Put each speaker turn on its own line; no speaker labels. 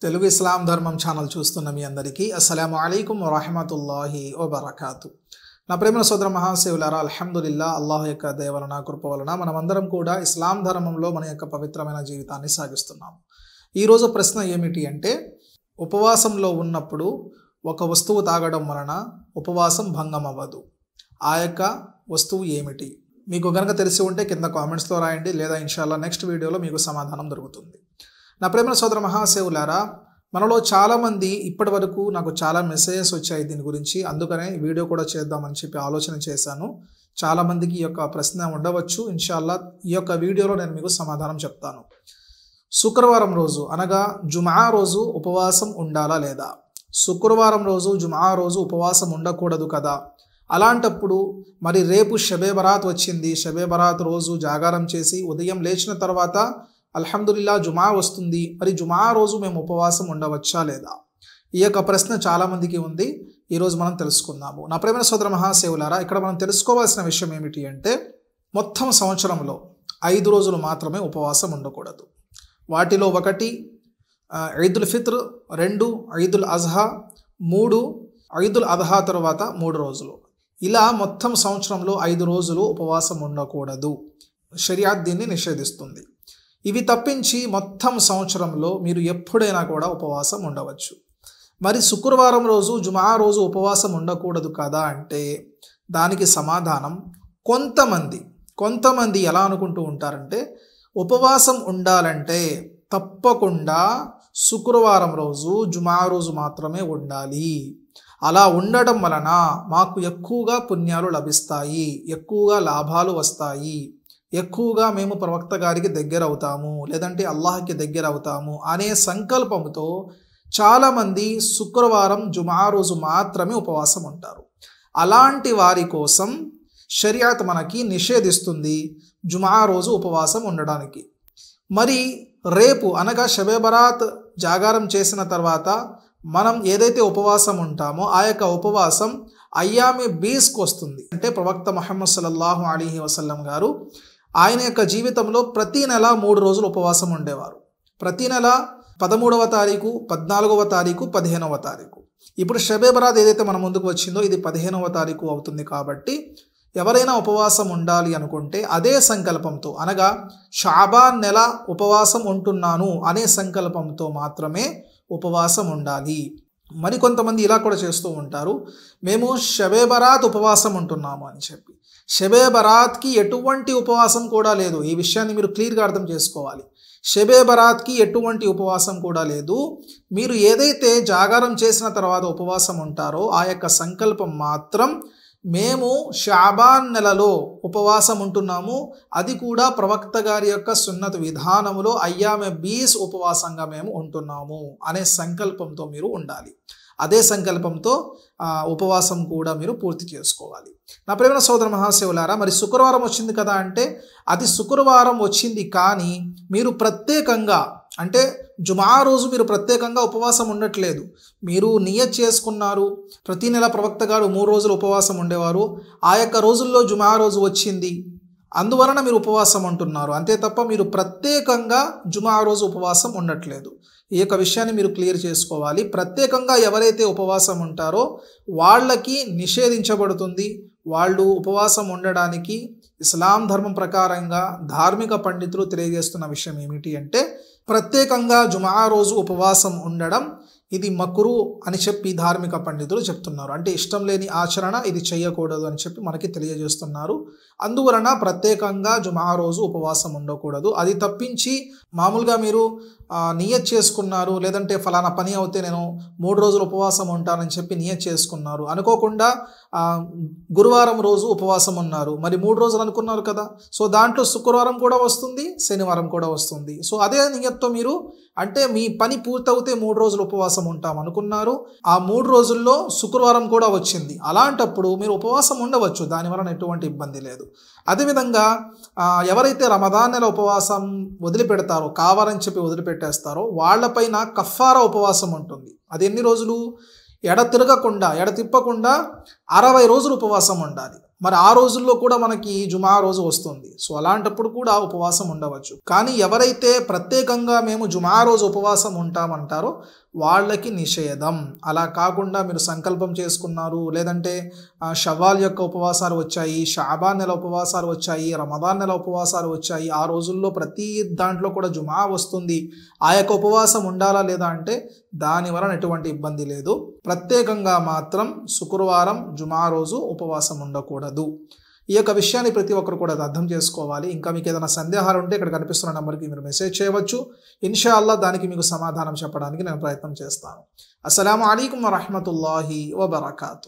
తెలుగు ఇస్లాం ధర్మం ఛానల్ చూస్తున్న మీ అందరికీ అస్సలాము అలైకుం వరహమతుల్లాహి వబరకాతు. నా ప్రేమ సోదర మహాశివులారా, అల్హమ్దులిల్లా, అల్లాహ్ యొక్క దయ వలన కృప వలన మనమందరం కూడా ఇస్లాం ధర్మంలో మన యొక్క పవిత్రమైన జీవితాన్ని సాగిస్తున్నాము. ఈరోజు ప్రశ్న ఏమిటి అంటే, ఉపవాసంలో ఉన్నప్పుడు ఒక వస్తువు తాగడం వలన ఉపవాసం భంగం అవ్వదు. ఆ యొక్క వస్తువు ఏమిటి? మీకు కనుక తెలిసి ఉంటే కింద కామెంట్స్లో రాయండి, లేదా ఇన్షాల్లా నెక్స్ట్ వీడియోలో మీకు సమాధానం దొరుకుతుంది. నా ప్రేమ సోదర మహాశివులారా, మనలో చాలామంది ఇప్పటి వరకు నాకు చాలా మెసేజెస్ వచ్చాయి దీని గురించి, అందుకనే వీడియో కూడా చేద్దామని చెప్పి ఆలోచన చేశాను. చాలామందికి ఈ యొక్క ప్రశ్న ఉండవచ్చు. ఇన్షాల్లా ఈ యొక్క వీడియోలో నేను మీకు సమాధానం చెప్తాను. శుక్రవారం రోజు అనగా జుమా రోజు ఉపవాసం ఉండాలా లేదా? శుక్రవారం రోజు జుమా రోజు ఉపవాసం ఉండకూడదు కదా. అలాంటప్పుడు మరి రేపు షబే బరాత్ వచ్చింది. షబే బరాత్ రోజు జాగారం చేసి ఉదయం లేచిన తర్వాత అల్హమ్దులిల్లా జుమా వస్తుంది. మరి జుమా రోజు మేము ఉపవాసం ఉండవచ్చా లేదా? ఈ యొక్క ప్రశ్న చాలామందికి ఉంది. ఈరోజు మనం తెలుసుకుందాము. నా ప్రేమ సోదర మహాశివులారా, ఇక్కడ మనం తెలుసుకోవాల్సిన విషయం ఏమిటి అంటే, మొత్తం సంవత్సరంలో 5 రోజులు మాత్రమే ఉపవాసం ఉండకూడదు. వాటిలో 1 ఈదుల్ ఫిత్ర్, 2 ఈదుల్ అజ్హా, 3 ఈదుల్ అజ్హా తర్వాత 3 రోజులు. ఇలా మొత్తం సంవత్సరంలో 5 రోజులు ఉపవాసం ఉండకూడదు. షరియాత్ దీన్ని నిషేధిస్తుంది. ఇవి తప్పించి మొత్తం సంవత్సరంలో మీరు ఎప్పుడైనా కూడా ఉపవాసం ఉండవచ్చు. మరి శుక్రవారం రోజు జుమా రోజు ఉపవాసం ఉండకూడదు కదా అంటే, దానికి సమాధానం కొంతమంది ఎలా అనుకుంటూ ఉంటారంటే, ఉపవాసం ఉండాలంటే తప్పకుండా శుక్రవారం రోజు జుమా రోజు మాత్రమే ఉండాలి. అలా ఉండడం వలన మాకు ఎక్కువగా పుణ్యాలు లభిస్తాయి, ఎక్కువగా లాభాలు వస్తాయి, ఎక్కువగా మేము ప్రవక్త గారికి దగ్గర అవుతాము, లేదంటే అల్లాహ్కి దగ్గర అవుతాము అనే సంకల్పంతో చాలామంది శుక్రవారం జుమా రోజు మాత్రమే ఉపవాసం ఉంటారు. అలాంటి వారి కోసం షరియాత్ మనకి నిషేధిస్తుంది జుమా రోజు ఉపవాసం ఉండడానికి. మరి రేపు అనగా షబే బరాత్ జాగారం చేసిన తర్వాత మనం ఏదైతే ఉపవాసం ఉంటామో ఆ యొక్క ఉపవాసం అయ్యామే 20కు వస్తుంది. అంటే ప్రవక్త ముహమ్మద్ సల్లల్లాహు అలైహి వసల్లం గారు ఆయన యొక్క జీవితంలో ప్రతి నెల 3 రోజులు ఉపవాసం ఉండేవారు. ప్రతి నెల 13వ తారీఖు, 14వ తారీఖు, 15వ తారీఖు. ఇప్పుడు షబే బరాత్ ఏదైతే మన ముందుకు వచ్చిందో ఇది 15వ తారీఖు అవుతుంది. కాబట్టి ఎవరైనా ఉపవాసం ఉండాలి అనుకుంటే అదే సంకల్పంతో, అనగా షాబాన్ నెల ఉపవాసం ఉంటున్నాను అనే సంకల్పంతో మాత్రమే ఉపవాసం ఉండాలి. మరి కొంతమంది ఇలా కూడా చేస్తూ ఉంటారు, మేము షబే బరాత్ ఉపవాసం ఉంటున్నాము అని చెప్పి. షబే బరాత్కి ఎటువంటి ఉపవాసం కూడా లేదు. ఈ విషయాన్ని మీరు క్లియర్గా అర్థం చేసుకోవాలి. షబే బరాత్కి ఎటువంటి ఉపవాసం కూడా లేదు. మీరు ఏదైతే జాగారం చేసిన తర్వాత ఉపవాసం ఉంటారో ఆ యొక్క సంకల్పం మాత్రం, మేము షాబాన్ నెలలో ఉపవాసం ఉంటున్నాము, అది కూడా ప్రవక్త గారి యొక్క సున్నత్ విధానములో అయ్యామే 20 ఉపవాసంగా మేము ఉంటున్నాము అనే సంకల్పంతో మీరు ఉండాలి. అదే సంకల్పంతో ఉపవాసం కూడా మీరు పూర్తి చేసుకోవాలి. నా ప్రేమ సోదర మహాశివులారా, మరి శుక్రవారం వచ్చింది కదా అంటే, అది శుక్రవారం వచ్చింది కానీ మీరు ప్రత్యేకంగా, అంటే జుమా రోజు మీరు ప్రత్యేకంగా ఉపవాసం ఉండట్లేదు. మీరు నియత్ చేసుకున్నారు. ప్రతి నెల ప్రవక్త గారు 3 రోజులు ఉపవాసం ఉండేవారు. ఆ యొక్క రోజుల్లో జుమా రోజు వచ్చింది, అందువలన మీరు ఉపవాసం ఉంటున్నారు. అంతే తప్ప మీరు ప్రత్యేకంగా జుమా రోజు ఉపవాసం ఉండట్లేదు. ఈ యొక్క విషయాన్ని మీరు క్లియర్ చేసుకోవాలి. ప్రత్యేకంగా ఎవరైతే ఉపవాసం ఉంటారో వాళ్ళకి నిషేధించబడుతుంది. వాళ్ళు ఉపవాసం ఉండడానికి ఇస్లాం ధర్మం ప్రకారంగా ధార్మిక పండితులు తెలియజేస్తున్న విషయం ఏమిటి అంటే, ప్రత్యేకంగా జుమా రోజు ఉపవాసం ఉండడం ఇది మక్రూ అని చెప్పి ధార్మిక పండితులు చెప్తున్నారు. అంటే ఇష్టం లేని ఆచరణ, ఇది చేయకూడదు అని చెప్పి మనకి తెలియజేస్తున్నారు. అందువలన ప్రత్యేకంగా జుమా రోజు ఉపవాసం ఉండకూడదు. అది తప్పించి మామూలుగా మీరు నియత్ చేసుకున్నారు, లేదంటే ఫలానా పని అవుతే నేను 3 రోజులు ఉపవాసం ఉంటానని చెప్పి నియత్ చేసుకున్నారు, అనుకోకుండా గురువారం రోజు ఉపవాసం ఉన్నారు, మరి 3 రోజులు అనుకున్నారు కదా. సో దాంట్లో శుక్రవారం కూడా వస్తుంది, శనివారం కూడా వస్తుంది. సో అదే నియత్తో మీరు, అంటే మీ పని పూర్తవుతే 3 రోజులు ఉపవాసం ఉంటాం అనుకున్నారు, ఆ 3 రోజుల్లో శుక్రవారం కూడా వచ్చింది, అలాంటప్పుడు మీరు ఉపవాసం ఉండవచ్చు. దానివలన ఎటువంటి ఇబ్బంది లేదు. అదేవిధంగా ఎవరైతే రమదాన్ నెల ఉపవాసం వదిలిపెడతారో, కావాలని చెప్పి వదిలిపెట్టేస్తారో, వాళ్ళపైన కఫారా ఉపవాసం ఉంటుంది. అది ఎన్ని రోజులు? ఎడతిప్పకుండా 60 రోజులు ఉపవాసం ఉండాలి. మరి ఆ రోజుల్లో కూడా మనకి జుమా రోజు వస్తుంది. సో అలాంటప్పుడు కూడా ఉపవాసం ఉండవచ్చు. కానీ ఎవరైతే ప్రత్యేకంగా మేము జుమా రోజు ఉపవాసం ఉంటామంటారో వాళ్ళకి నిషేధం. అలా కాకుండా మీరు సంకల్పం చేసుకున్నారు, లేదంటే షవ్వాల్ యొక్క ఉపవాసాలు వచ్చాయి, షాబాన్ నెల ఉపవాసాలు వచ్చాయి, రమదాన్ నెల ఉపవాసాలు వచ్చాయి, ఆ రోజుల్లో ప్రతి దాంట్లో కూడా జుమా వస్తుంది, ఆ యొక్క ఉపవాసం ఉండాలా లేదా అంటే దాని వలన ఎటువంటి ఇబ్బంది లేదు. ప్రత్యేకంగా మాత్రం శుక్రవారం జుమా రోజు ఉపవాసం ఉండకూడదు. ఈ యొక్క విషయాన్ని ప్రతి ఒక్కరు కూడా అర్థం చేసుకోవాలి. ఇంకా మీకు ఏదైనా సందేహాలు ఉంటే ఇక్కడ కనిపిస్తున్న నెంబర్కి మీరు మెసేజ్ చేయవచ్చు. ఇన్షాల్లా దానికి మీకు సమాధానం చెప్పడానికి నేను ప్రయత్నం చేస్తాను. అస్సలాము అలైకుం వరహ్మతుల్లాహి వబరకాతు.